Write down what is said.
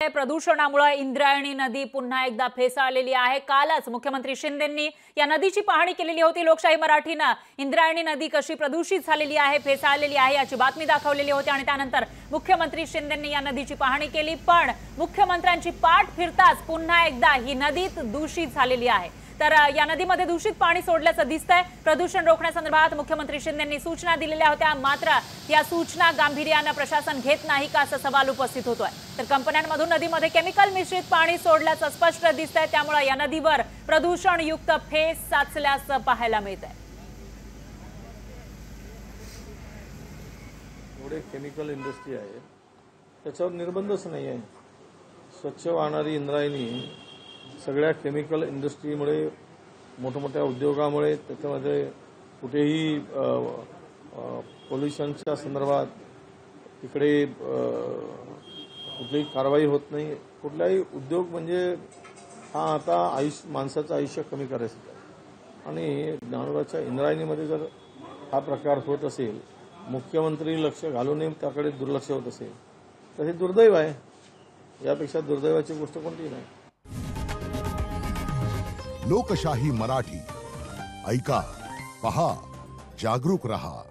प्रदूषणामुळे इंद्रायणी नदी पुन्हा एकदा फेसाळलेली आहे। कालच मुख्यमंत्री शिंदेंनी या नदीची पाहणी केलेली होती। लोकशाही मराठीने इंद्रायणी नदी कशी प्रदूषित झालेली आहे, फेसाळलेली आहे याची बातमी दाखवलेली होती आणि त्यानंतर मुख्यमंत्री शिंदेंनी या नदीची पाहणी केली। पण मुख्यमंत्र्यांची पाठ फिरताच पुन्हा एकदा ही नदी दूषित झालेली आहे। तर या नदीमध्ये दूषित पाणी सोडल्याचं दिसतंय। प्रदूषण रोखण्यासंदर्भात मुख्यमंत्री शिंदेंनी सूचना दिलेल्या होत्या, मात्र या सूचना गांभीर्याने प्रशासन घेत नाही का असा सवाल उपस्थित होतोय। तर कंपन्यांमधून नदीमध्ये केमिकल मिश्रित पाणी सोडल्याचं स्पष्ट दिसतंय, त्यामुळे या नदीवर प्रदूषणयुक्त फेस साचल्याचं पाहायला मिळतंय। एवढे केमिकल इंडस्ट्री आहे त्याच्यावर निर्बंधच नाही आहे। स्वच्छ वाहणारी इंद्रायणी सगळ्या केमिकल इंडस्ट्रीमुळे, मोठमोठ्या उद्योगामुळे त्याच्यामध्ये कुठेही पोल्युशनच्या संदर्भात तिकडे कुठलीही कारवाई होत नाही। कुठलाही उद्योग म्हणजे हा आता माणसाचं आयुष्य कमी करायचं आहे आणि ज्ञानोबाच्या इंद्रायणीमध्ये जर हा प्रकार होत असेल, मुख्यमंत्री लक्ष घालूनही त्याकडे दुर्लक्ष होत असेल तर हे दुर्दैव आहे। यापेक्षा दुर्दैवाची गोष्ट कोणती नाही। लोकशाही मराठी ऐका, पहा, जागरूक रहा।